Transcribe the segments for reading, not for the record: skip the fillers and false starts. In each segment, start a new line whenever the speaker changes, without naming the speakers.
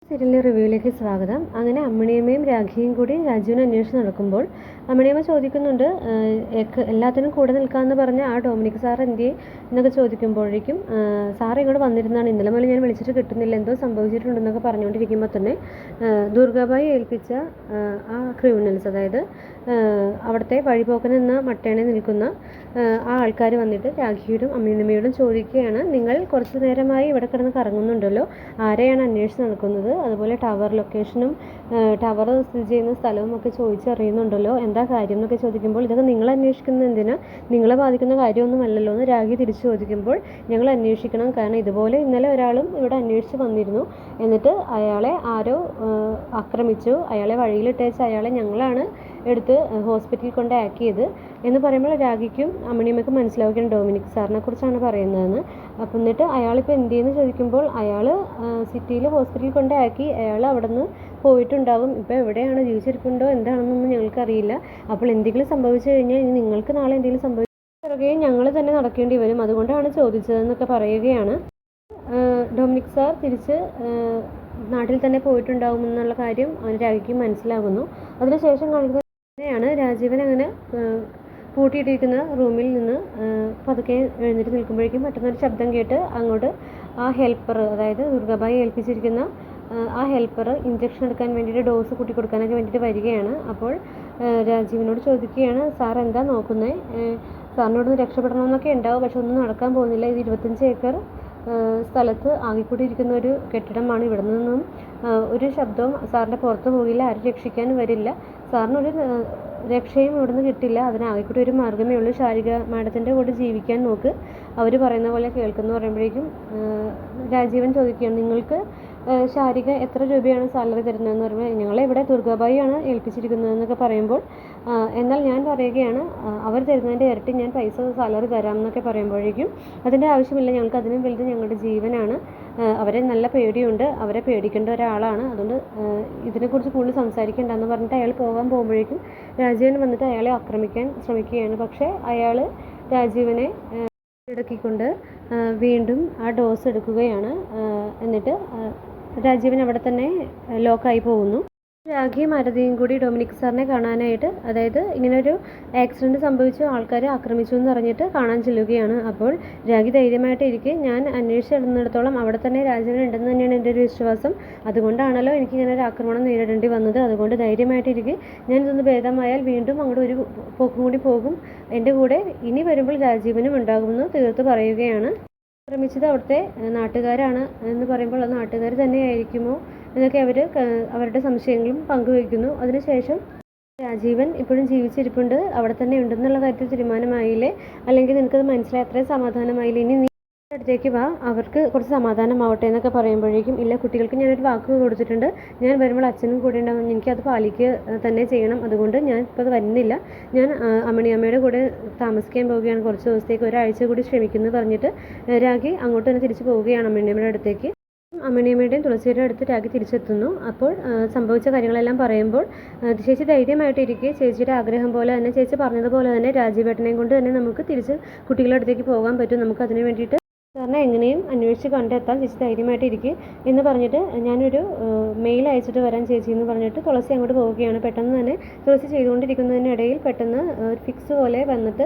സീരിയലിലെ റിവ്യൂയിലേക്ക് സ്വാഗതം. അങ്ങനെ അമ്മിണിയമ്മയും രാഖിയും കൂടി രാജുവിനെ അന്വേഷിച്ച് നടക്കുമ്പോൾ അമ്മിണിയമ്മ ചോദിക്കുന്നുണ്ട്, എല്ലാത്തിനും കൂടെ നിൽക്കാമെന്ന് പറഞ്ഞ ആ ഡൊമിനിക് സാർ എന്തിയെ എന്നൊക്കെ ചോദിക്കുമ്പോഴേക്കും സാർ ഇങ്ങോട്ട് വന്നിരുന്നാണ്, ഇന്നലെ മുതൽ ഞാൻ വിളിച്ചിട്ട് കിട്ടുന്നില്ല, എന്തോ സംഭവിച്ചിട്ടുണ്ടെന്നൊക്കെ പറഞ്ഞുകൊണ്ടിരിക്കുമ്പോൾ തന്നെ ദുർഗാബായി ഏൽപ്പിച്ച ആ ക്രിമിനൽസ്, അതായത് അവിടുത്തെ വഴിപോക്കനെന്ന മട്ടേണെ നിൽക്കുന്ന ആ ആൾക്കാർ വന്നിട്ട് രാഖിയോടും അമ്മിണിയമ്മയോടും ചോദിക്കുകയാണ്, നിങ്ങൾ കുറച്ച് നേരമായി ഇവിടെ കിടന്ന് കറങ്ങുന്നുണ്ടല്ലോ, ആരെയാണ് അന്വേഷിച്ച് നടക്കുന്നത്, അതുപോലെ ടവർ ലൊക്കേഷനും ടവർ സ്ഥിതി ചെയ്യുന്ന സ്ഥലവും ഒക്കെ ചോദിച്ചറിയുന്നുണ്ടല്ലോ, എന്താ കാര്യം എന്നൊക്കെ ചോദിക്കുമ്പോൾ, ഇതൊക്കെ നിങ്ങൾ അന്വേഷിക്കുന്നത് എന്തിനാ, നിങ്ങളെ ബാധിക്കുന്ന കാര്യമൊന്നുമല്ലല്ലോ എന്ന് രാഖി തിരിച്ചു ചോദിക്കുമ്പോൾ, ഞങ്ങൾ അന്വേഷിക്കണം, കാരണം ഇതുപോലെ ഇന്നലെ ഒരാളും ഇവിടെ അന്വേഷിച്ച് വന്നിരുന്നു, എന്നിട്ട് അയാളെ ആരോ ആക്രമിച്ചു, അയാളെ വഴിയിലിട്ടേച്ച് അയാളെ ഞങ്ങളാണ് എടുത്ത് ഹോസ്പിറ്റലിൽ കൊണ്ട് ആക്കിയത് എന്ന് പറയുമ്പോൾ രാഖിക്കും അമ്മിണിയമ്മയ്ക്കും മനസ്സിലാവുകയാണ് ഡൊമിനിക് സാറിനെ കുറിച്ചാണ് പറയുന്നതെന്ന്. അപ്പം എന്നിട്ട് അയാളിപ്പോൾ എന്ത് ചെയ്യുന്നു ചോദിക്കുമ്പോൾ, അയാൾ സിറ്റിയിൽ ഹോസ്പിറ്റലിൽ കൊണ്ട് ആക്കി, അയാൾ അവിടെ നിന്ന് പോയിട്ടുണ്ടാകും, ഇപ്പോൾ എവിടെയാണ്, ജീവിച്ചിരിപ്പുണ്ടോ എന്താണെന്നൊന്നും ഞങ്ങൾക്കറിയില്ല, അപ്പോൾ എന്തെങ്കിലും സംഭവിച്ചു കഴിഞ്ഞാൽ ഇനി നിങ്ങൾക്ക് നാളെ എന്തെങ്കിലും സംഭവിക്കുകയും ഞങ്ങൾ തന്നെ നടക്കേണ്ടി വരും, അതുകൊണ്ടാണ് ചോദിച്ചതെന്നൊക്കെ പറയുകയാണ്. ഡൊമിനിക് സാർ തിരിച്ച് നാട്ടിൽ തന്നെ പോയിട്ടുണ്ടാകും എന്നുള്ള കാര്യം രാഖിക്ക് മനസ്സിലാകുന്നു. അതിനുശേഷം കാണിക്കുന്നത് ാണ് രാജീവൻ അങ്ങനെ പൂട്ടിയിട്ടിരിക്കുന്ന റൂമിൽ നിന്ന് പതുക്കെ എഴുന്നേറ്റ് നിൽക്കുമ്പോഴേക്കും പെട്ടെന്നൊരു ശബ്ദം കേട്ട് അങ്ങോട്ട് ആ ഹെൽപ്പർ, അതായത് ദുർഗാബായി ഏൽപ്പിച്ചിരിക്കുന്ന ആ ഹെൽപ്പർ ഇഞ്ചക്ഷൻ എടുക്കാൻ വേണ്ടിയിട്ട് ഡോസ് കൂട്ടി കൊടുക്കാനൊക്കെ വേണ്ടിയിട്ട് വരികയാണ്. അപ്പോൾ രാജീവിനോട് ചോദിക്കുകയാണ്, സാർ എന്താ നോക്കുന്നത്, സാറിനോടൊന്ന് രക്ഷപ്പെടണമെന്നൊക്കെ ഉണ്ടാവും, പക്ഷെ ഒന്നും നടക്കാൻ പോകുന്നില്ല, ഇത് 25 ഏക്കർ സ്ഥലത്ത് ആകിക്കൂടിയിരിക്കുന്ന ഒരു കെട്ടിടമാണ്, ഇവിടെ നിന്നും ഒരു ശബ്ദവും സാറിൻ്റെ പുറത്ത് പോകില്ല, ആരും രക്ഷിക്കാനും വരില്ല, സാറിനൊരു രക്ഷയും ഇവിടുന്ന് കിട്ടില്ല, അതിനാകിക്കൂടി ഒരു മാർഗ്ഗമേ ഉള്ളൂ, ശാരിക മാഡത്തിൻ്റെ കൂടെ ജീവിക്കാൻ നോക്ക്, അവർ പറയുന്ന പോലെ കേൾക്കുന്നു പറയുമ്പോഴേക്കും രാജീവൻ ചോദിക്കുകയാണ്, നിങ്ങൾക്ക് ശാരിക എത്ര രൂപയാണ് സാലറി തരുന്നതെന്ന് പറയുമ്പോൾ, ഞങ്ങളെ ഇവിടെ ദുർഗാബായിയാണ് ഏൽപ്പിച്ചിരിക്കുന്നതെന്നൊക്കെ പറയുമ്പോൾ, എന്നാൽ ഞാൻ പറയുകയാണ് അവർ തരുന്നതിൻ്റെ ഇരട്ടി ഞാൻ പൈസ സാലറി തരാം എന്നൊക്കെ പറയുമ്പോഴേക്കും, അതിൻ്റെ ആവശ്യമില്ല, ഞങ്ങൾക്ക് അതിനും വലുത് ഞങ്ങളുടെ ജീവനാണ്, അവരെ നല്ല പേടിയുണ്ട്, അവരെ പേടിക്കേണ്ട ഒരാളാണ്, അതുകൊണ്ട് ഇതിനെക്കുറിച്ച് കൂടുതൽ സംസാരിക്കേണ്ടെന്ന് പറഞ്ഞിട്ട് അയാൾ പോകാൻ പോകുമ്പോഴേക്കും രാജീവൻ വന്നിട്ട് അയാളെ ആക്രമിക്കാൻ ശ്രമിക്കുകയാണ്. പക്ഷേ അയാൾ രാജീവനെ ഇടക്കിക്കൊണ്ട് വീണ്ടും ആ ഡോസ് എടുക്കുകയാണ്. എന്നിട്ട് രാജീവൻ അവിടെ തന്നെ ലോക്കായി പോകുന്നു. രാഖിയും ആരതിയും കൂടി ഡൊമിനിക് സാറിനെ കാണാനായിട്ട്, അതായത് ഇങ്ങനൊരു ആക്സിഡൻറ്റ് സംഭവിച്ചു, ആൾക്കാരെ ആക്രമിച്ചു എന്ന് പറഞ്ഞിട്ട് കാണാൻ ചെല്ലുകയാണ്. അപ്പോൾ രാഖി ധൈര്യമായിട്ട് ഇരിക്കെ, ഞാൻ അന്വേഷിച്ചിടുന്നിടത്തോളം അവിടെ തന്നെ രാജീവൻ ഉണ്ടെന്ന് തന്നെയാണ് എൻ്റെ ഒരു വിശ്വാസം, അതുകൊണ്ടാണല്ലോ എനിക്ക് ഇങ്ങനെ ഒരു ആക്രമണം നേരിടേണ്ടി വന്നത്, അതുകൊണ്ട് ധൈര്യമായിട്ടിരിക്കെ, ഞാൻ ഇതൊന്ന് ഭേദമായാൽ വീണ്ടും അങ്ങോട്ട് ഒരു പോക്കും കൂടി പോകും, എൻ്റെ കൂടെ ഇനി വരുമ്പോൾ രാജീവനും ഉണ്ടാകുമെന്ന് തീർത്ത് പറയുകയാണ്. ആക്രമിച്ചത് അവിടുത്തെ നാട്ടുകാരാണ് എന്ന് പറയുമ്പോൾ അത് നാട്ടുകാർ തന്നെയായിരിക്കുമോ എന്നൊക്കെ അവർ അവരുടെ സംശയങ്ങളും പങ്കുവയ്ക്കുന്നു. അതിനുശേഷം രാജീവൻ ഇപ്പോഴും ജീവിച്ചിരിപ്പുണ്ട്, അവിടെ തന്നെ ഉണ്ടെന്നുള്ള കാര്യത്തിൽ തീരുമാനമായില്ലേ, അല്ലെങ്കിൽ നിനക്കത് മനസ്സിലായി അത്രയും സമാധാനമായില്ലേ, ഇനി അടുത്തേക്ക് വാ, അവർക്ക് കുറച്ച് സമാധാനമാവട്ടെ എന്നൊക്കെ പറയുമ്പോഴേക്കും, ഇല്ല, കുട്ടികൾക്ക് ഞാനൊരു വാക്ക് കൊടുത്തിട്ടുണ്ട്, ഞാൻ വരുമ്പോൾ അച്ഛനും കൂടെ ഉണ്ടാകും, എനിക്കത് പാലിക്കുക തന്നെ ചെയ്യണം, അതുകൊണ്ട് ഞാൻ ഇപ്പോൾ അത് വരുന്നില്ല, ഞാൻ അമ്മിണിയമ്മയുടെ കൂടെ താമസിക്കാൻ പോവുകയാണ്, കുറച്ച് ദിവസത്തേക്ക്, ഒരാഴ്ച കൂടി ശ്രമിക്കുന്നു പറഞ്ഞിട്ട് രാഖി അങ്ങോട്ട് തന്നെ തിരിച്ചു പോവുകയാണ് അമ്മിണിയമ്മയുടെ അടുത്തേക്ക്. അമ്മിണിയമ്മയുടെയും തുളസിയുടെ അടുത്ത് രാഖി തിരിച്ചെത്തുന്നു. അപ്പോൾ സംഭവിച്ച കാര്യങ്ങളെല്ലാം പറയുമ്പോൾ, ചേച്ചി ധൈര്യമായിട്ടിരിക്കെ, ചേച്ചിയുടെ ആഗ്രഹം പോലെ തന്നെ, ചേച്ചി പറഞ്ഞതുപോലെ തന്നെ രാജീവേട്ടനെയും കൊണ്ട് തന്നെ നമുക്ക് തിരിച്ച് കുട്ടികളുടെ അടുത്തേക്ക് പോകാൻ പറ്റും, നമുക്ക് അതിന് വേണ്ടിയിട്ട് സാറിനെ എങ്ങനെയും അന്വേഷിച്ച് കണ്ടെത്താൻ ചേച്ചി ധൈര്യമായിട്ട് ഇരിക്കുക എന്ന് പറഞ്ഞിട്ട്, ഞാനൊരു മെയിൽ അയച്ചിട്ട് വരാൻ ചേച്ചി എന്ന് പറഞ്ഞിട്ട് തുളസി അങ്ങോട്ട് പോവുകയാണ്. പെട്ടെന്ന് തന്നെ തുളസി ചെയ്തുകൊണ്ടിരിക്കുന്നതിനിടയിൽ പെട്ടെന്ന് ഒരു ഫിക്സ് പോലെ വന്നിട്ട്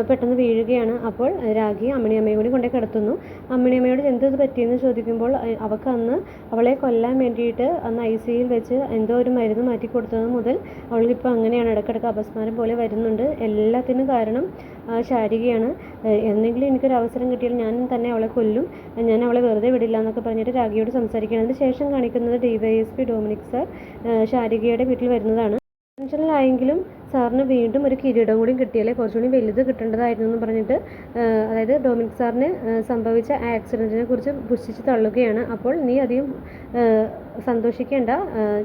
പെട്ടെന്ന് വീഴുകയാണ്. അപ്പോൾ രാഖി അമ്മിണിയമ്മയും കൂടി കൊണ്ടേ കിടത്തുന്നു. അമ്മിണിയമ്മയോട് എന്തത് പറ്റിയെന്ന് ചോദിക്കുമ്പോൾ, അവൾക്ക് അന്ന് അവളെ കൊല്ലാൻ വേണ്ടിയിട്ട് അന്ന് ICUയിൽ വെച്ച് എന്തോ ഒരു മരുന്ന് മാറ്റി കൊടുത്തത് മുതൽ അവൾക്കിപ്പോൾ അങ്ങനെയാണ്, ഇടയ്ക്കിടയ്ക്ക് അപസ്മാരം പോലെ വരുന്നുണ്ട്, എല്ലാത്തിനും കാരണം ശാരികയാണ്, എന്നെങ്കിലും എനിക്കൊരു അവസരം കിട്ടിയാൽ ഞാൻ തന്നെ അവളെ കൊല്ലും, ഞാൻ അവളെ വെറുതെ വിടില്ല എന്നൊക്കെ പറഞ്ഞിട്ട് രാഖിയോട് സംസാരിക്കുകയാണ്. അതിന് ശേഷം കാണിക്കുന്നത് DYSP ഡൊമിനിക് സാർ ശാരികയുടെ വീട്ടിൽ വരുന്നതാണ്. ടെൻഷനിലായെങ്കിലും സാറിന് വീണ്ടും ഒരു കിരീടം കൂടി കിട്ടിയാലേ കുറച്ചുകൂടി വലുത് കിട്ടേണ്ടതായിരുന്നു എന്ന് പറഞ്ഞിട്ട്, അതായത് ഡൊമിനിക് സാറിന് സംഭവിച്ച ആക്സിഡൻറ്റിനെ കുറിച്ച് പുച്ഛിച്ച് തള്ളുകയാണ്. അപ്പോൾ നീ അധികം സന്തോഷിക്കേണ്ട,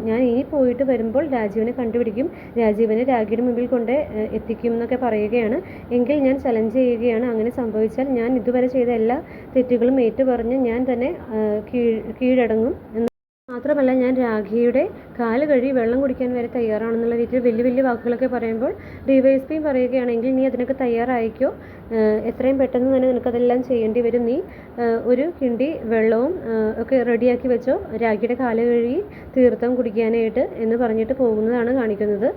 ഞാൻ ഇനി പോയിട്ട് വരുമ്പോൾ രാജീവനെ കണ്ടുപിടിക്കും, രാജീവനെ രാഖിയുടെ മുമ്പിൽ കൊണ്ട് എത്തിക്കും എന്നൊക്കെ പറയുകയാണ്. എങ്കിൽ ഞാൻ ചലഞ്ച് ചെയ്യുകയാണ്, അങ്ങനെ സംഭവിച്ചാൽ ഞാൻ ഇതുവരെ ചെയ്ത എല്ലാ തെറ്റുകളും ഏറ്റുപറഞ്ഞ് ഞാൻ തന്നെ കീഴടങ്ങും എന്ന് മാത്രമല്ല ഞാൻ രാഖിയുടെ കാല് കഴുകി വെള്ളം കുടിക്കാൻ വരെ തയ്യാറാണെന്നുള്ള രീതിയിൽ വലിയ വലിയ വാക്കുകളൊക്കെ പറയുമ്പോൾ ഡിവൈഎസ്പിയും പറയുകയാണെങ്കിൽ നീ അതിനൊക്കെ തയ്യാറായിക്കോ, എത്രയും പെട്ടെന്ന് തന്നെ നിനക്കതെല്ലാം ചെയ്യേണ്ടി വരും, നീ ഒരു കിണ്ടി വെള്ളവും ഒക്കെ റെഡിയാക്കി വെച്ചോ രാഖിയുടെ കാല് കഴുകി തീർത്ഥം കുടിക്കാനായിട്ട് എന്ന് പറഞ്ഞിട്ട് പോകുന്നതാണ് കാണിക്കുന്നത്.